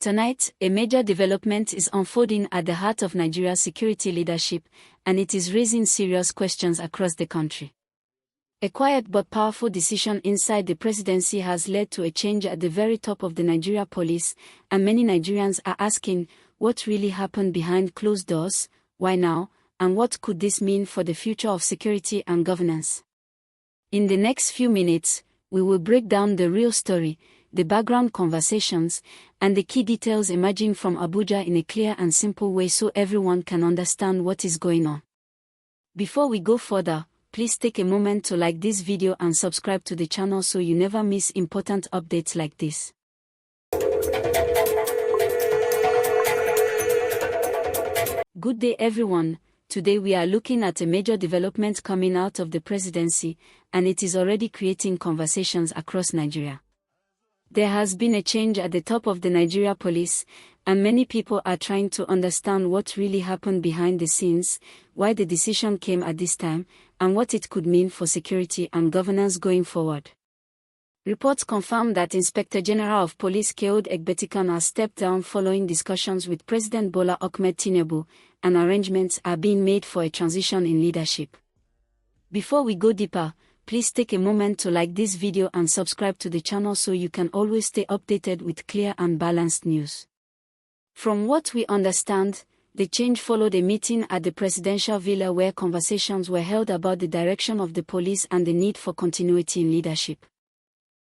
Tonight, a major development is unfolding at the heart of Nigeria's security leadership, and it is raising serious questions across the country. A quiet but powerful decision inside the presidency has led to a change at the very top of the Nigeria police, and many Nigerians are asking, what really happened behind closed doors, why now, and what could this mean for the future of security and governance? In the next few minutes, we will break down the real story, the background conversations, and the key details emerging from Abuja in a clear and simple way so everyone can understand what is going on. Before we go further, please take a moment to like this video and subscribe to the channel so you never miss important updates like this. Good day everyone. Today we are looking at a major development coming out of the presidency, and it is already creating conversations across Nigeria. There has been a change at the top of the Nigeria police, and many people are trying to understand what really happened behind the scenes, why the decision came at this time, and what it could mean for security and governance going forward. Reports confirm that Inspector General of Police Kehinde Egbetikan has stepped down following discussions with President Bola Ahmed Tinubu, and arrangements are being made for a transition in leadership. Before we go deeper, please take a moment to like this video and subscribe to the channel so you can always stay updated with clear and balanced news. From what we understand, the change followed a meeting at the presidential villa where conversations were held about the direction of the police and the need for continuity in leadership.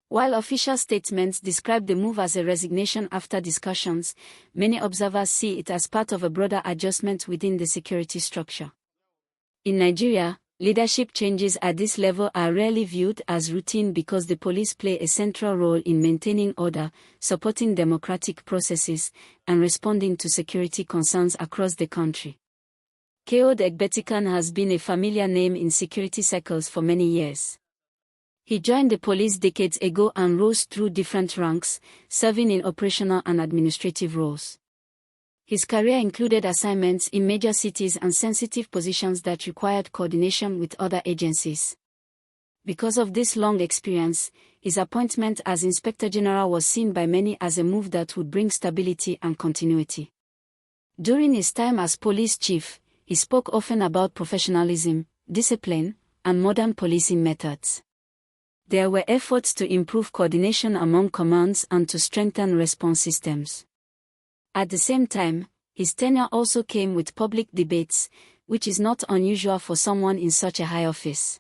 While official statements describe the move as a resignation after discussions, many observers see it as part of a broader adjustment within the security structure. In Nigeria, leadership changes at this level are rarely viewed as routine because the police play a central role in maintaining order, supporting democratic processes, and responding to security concerns across the country. Kehinde Egbetikan has been a familiar name in security circles for many years. He joined the police decades ago and rose through different ranks, serving in operational and administrative roles. His career included assignments in major cities and sensitive positions that required coordination with other agencies. Because of this long experience, his appointment as Inspector General was seen by many as a move that would bring stability and continuity. During his time as police chief, he spoke often about professionalism, discipline, and modern policing methods. There were efforts to improve coordination among commands and to strengthen response systems. At the same time, his tenure also came with public debates, which is not unusual for someone in such a high office.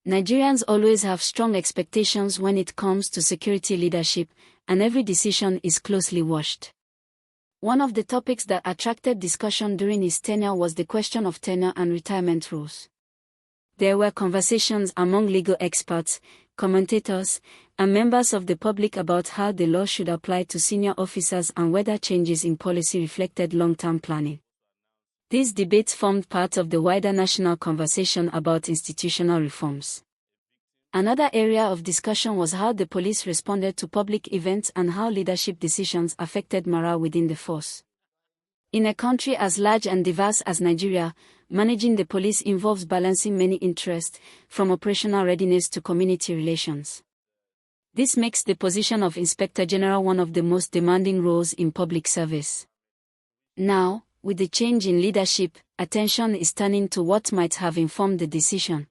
Nigerians always have strong expectations when it comes to security leadership, and every decision is closely watched. One of the topics that attracted discussion during his tenure was the question of tenure and retirement rules. There were conversations among legal experts, commentators, and members of the public about how the law should apply to senior officers and whether changes in policy reflected long-term planning. These debates formed part of the wider national conversation about institutional reforms. Another area of discussion was how the police responded to public events and how leadership decisions affected morale within the force. In a country as large and diverse as Nigeria, managing the police involves balancing many interests, from operational readiness to community relations. This makes the position of Inspector General one of the most demanding roles in public service. Now, with the change in leadership, attention is turning to what might have informed the decision.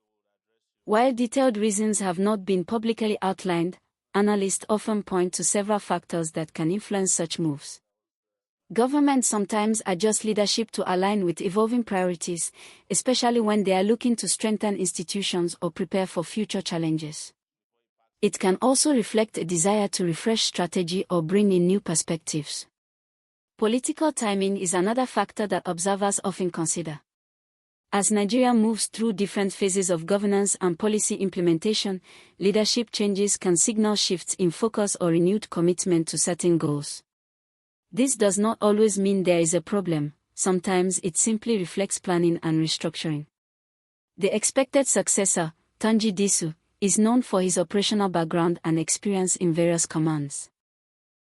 While detailed reasons have not been publicly outlined, analysts often point to several factors that can influence such moves. Governments sometimes adjust leadership to align with evolving priorities, especially when they are looking to strengthen institutions or prepare for future challenges. It can also reflect a desire to refresh strategy or bring in new perspectives. Political timing is another factor that observers often consider. As Nigeria moves through different phases of governance and policy implementation, leadership changes can signal shifts in focus or renewed commitment to certain goals. This does not always mean there is a problem, sometimes it simply reflects planning and restructuring. The expected successor, Tunji Disu, is known for his operational background and experience in various commands.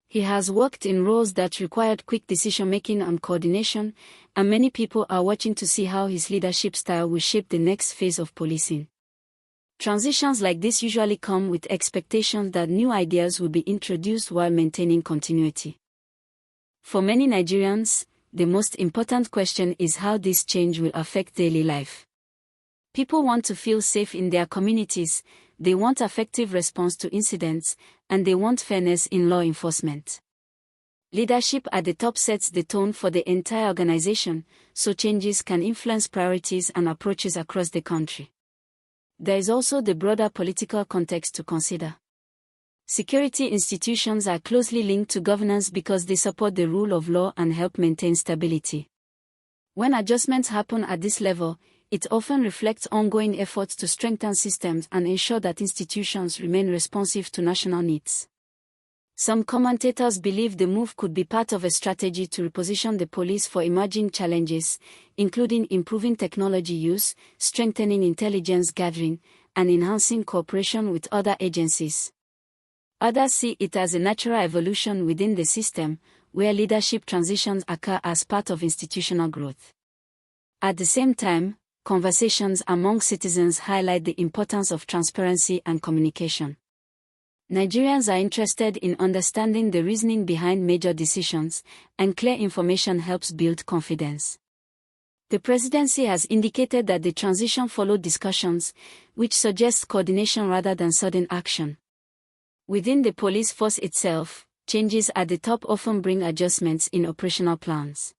He has worked in roles that required quick decision-making and coordination, and many people are watching to see how his leadership style will shape the next phase of policing. Transitions like this usually come with expectations that new ideas will be introduced while maintaining continuity. For many Nigerians, the most important question is how this change will affect daily life. People want to feel safe in their communities, they want effective response to incidents, and they want fairness in law enforcement. Leadership at the top sets the tone for the entire organization, so changes can influence priorities and approaches across the country. There is also the broader political context to consider. Security institutions are closely linked to governance because they support the rule of law and help maintain stability. When adjustments happen at this level, it often reflects ongoing efforts to strengthen systems and ensure that institutions remain responsive to national needs. Some commentators believe the move could be part of a strategy to reposition the police for emerging challenges, including improving technology use, strengthening intelligence gathering, and enhancing cooperation with other agencies. Others see it as a natural evolution within the system, where leadership transitions occur as part of institutional growth. At the same time, conversations among citizens highlight the importance of transparency and communication. Nigerians are interested in understanding the reasoning behind major decisions, and clear information helps build confidence. The presidency has indicated that the transition followed discussions, which suggests coordination rather than sudden action. Within the police force itself, changes at the top often bring adjustments in operational plans.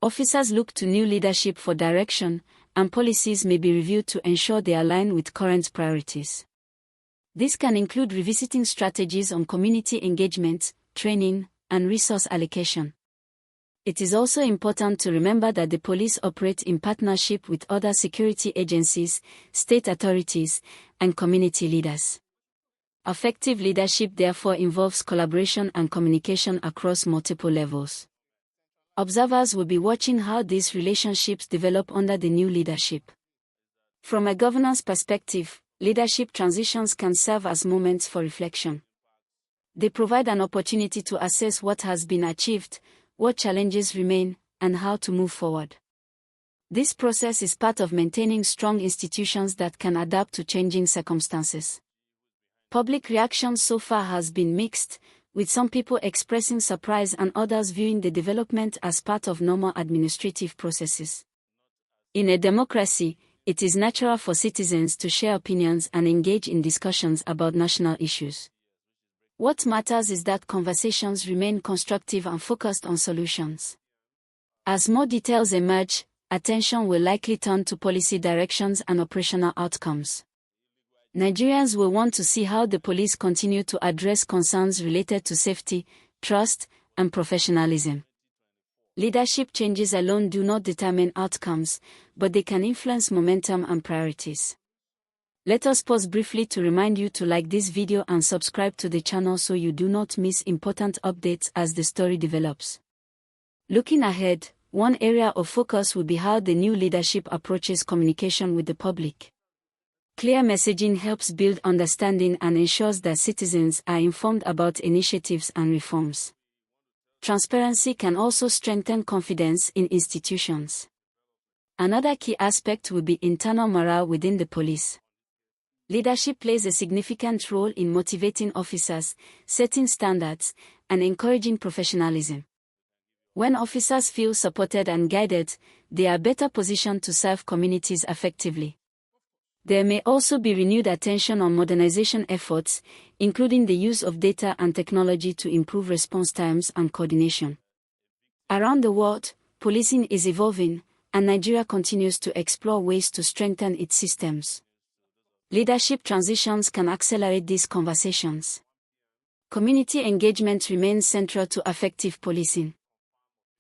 Officers look to new leadership for direction, and policies may be reviewed to ensure they align with current priorities. This can include revisiting strategies on community engagement, training, and resource allocation. It is also important to remember that the police operate in partnership with other security agencies, state authorities, and community leaders. Effective leadership therefore involves collaboration and communication across multiple levels. Observers will be watching how these relationships develop under the new leadership. From a governance perspective, leadership transitions can serve as moments for reflection. They provide an opportunity to assess what has been achieved, what challenges remain, and how to move forward. This process is part of maintaining strong institutions that can adapt to changing circumstances. Public reaction so far has been mixed, with some people expressing surprise and others viewing the development as part of normal administrative processes. In a democracy, it is natural for citizens to share opinions and engage in discussions about national issues. What matters is that conversations remain constructive and focused on solutions. As more details emerge, attention will likely turn to policy directions and operational outcomes. Nigerians will want to see how the police continue to address concerns related to safety, trust, and professionalism. Leadership changes alone do not determine outcomes, but they can influence momentum and priorities. Let us pause briefly to remind you to like this video and subscribe to the channel so you do not miss important updates as the story develops. Looking ahead, one area of focus will be how the new leadership approaches communication with the public. Clear messaging helps build understanding and ensures that citizens are informed about initiatives and reforms. Transparency can also strengthen confidence in institutions. Another key aspect will be internal morale within the police. Leadership plays a significant role in motivating officers, setting standards, and encouraging professionalism. When officers feel supported and guided, they are better positioned to serve communities effectively. There may also be renewed attention on modernization efforts, including the use of data and technology to improve response times and coordination. Around the world, policing is evolving, and Nigeria continues to explore ways to strengthen its systems. Leadership transitions can accelerate these conversations. Community engagement remains central to effective policing.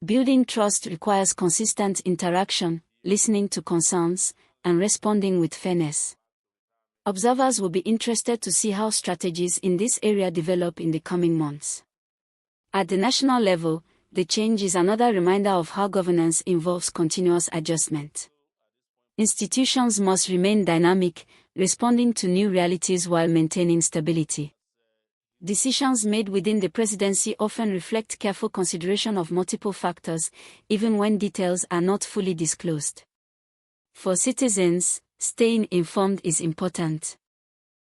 Building trust requires consistent interaction, listening to concerns, and responding with fairness. Observers will be interested to see how strategies in this area develop in the coming months. At the national level, the change is another reminder of how governance involves continuous adjustment. Institutions must remain dynamic, responding to new realities while maintaining stability. Decisions made within the presidency often reflect careful consideration of multiple factors, even when details are not fully disclosed. For citizens, staying informed is important.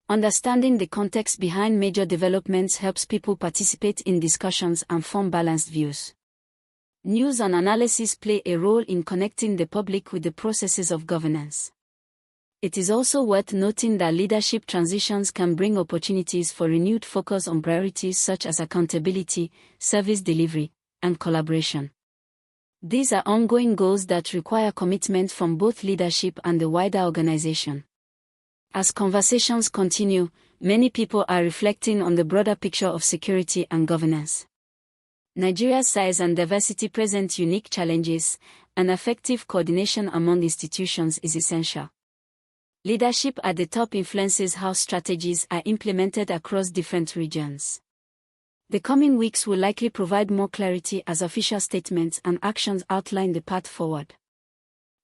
Understanding the context behind major developments helps people participate in discussions and form balanced views. News and analysis play a role in connecting the public with the processes of governance. It is also worth noting that leadership transitions can bring opportunities for renewed focus on priorities such as accountability, service delivery, and collaboration. These are ongoing goals that require commitment from both leadership and the wider organization. As conversations continue, many people are reflecting on the broader picture of security and governance. Nigeria's size and diversity present unique challenges, and effective coordination among institutions is essential. Leadership at the top influences how strategies are implemented across different regions. The coming weeks will likely provide more clarity as official statements and actions outline the path forward.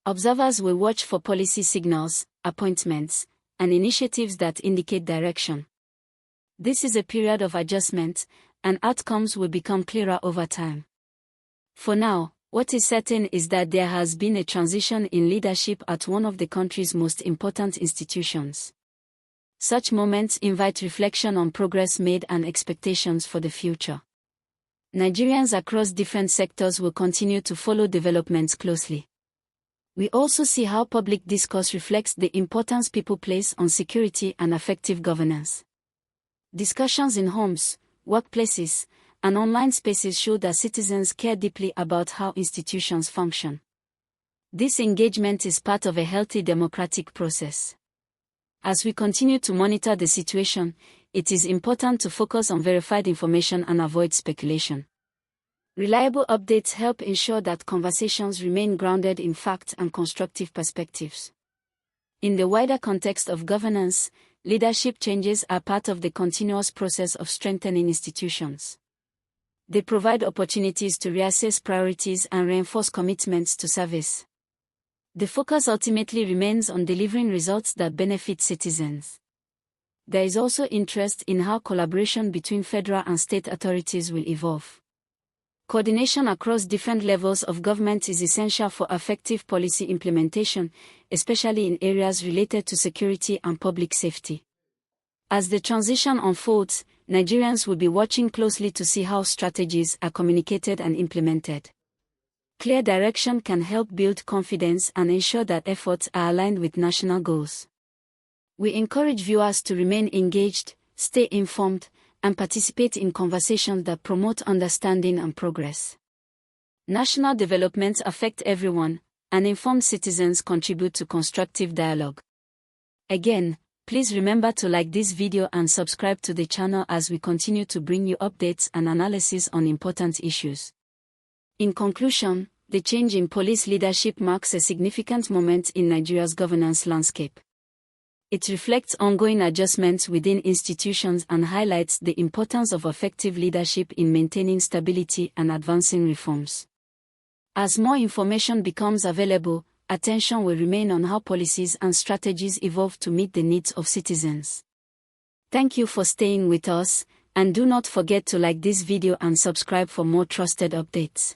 Observers will watch for policy signals, appointments, and initiatives that indicate direction. This is a period of adjustment, and outcomes will become clearer over time. For now, what is certain is that there has been a transition in leadership at one of the country's most important institutions. Such moments invite reflection on progress made and expectations for the future. Nigerians across different sectors will continue to follow developments closely. We also see how public discourse reflects the importance people place on security and effective governance. Discussions in homes, workplaces, and online spaces show that citizens care deeply about how institutions function. This engagement is part of a healthy democratic process. As we continue to monitor the situation, it is important to focus on verified information and avoid speculation. Reliable updates help ensure that conversations remain grounded in fact and constructive perspectives. In the wider context of governance, leadership changes are part of the continuous process of strengthening institutions. They provide opportunities to reassess priorities and reinforce commitments to service. The focus ultimately remains on delivering results that benefit citizens. There is also interest in how collaboration between federal and state authorities will evolve. Coordination across different levels of government is essential for effective policy implementation, especially in areas related to security and public safety. As the transition unfolds, Nigerians will be watching closely to see how strategies are communicated and implemented. Clear direction can help build confidence and ensure that efforts are aligned with national goals. We encourage viewers to remain engaged, stay informed, and participate in conversations that promote understanding and progress. National developments affect everyone, and informed citizens contribute to constructive dialogue. Again, please remember to like this video and subscribe to the channel as we continue to bring you updates and analysis on important issues. In conclusion, the change in police leadership marks a significant moment in Nigeria's governance landscape. It reflects ongoing adjustments within institutions and highlights the importance of effective leadership in maintaining stability and advancing reforms. As more information becomes available, attention will remain on how policies and strategies evolve to meet the needs of citizens. Thank you for staying with us, and do not forget to like this video and subscribe for more trusted updates.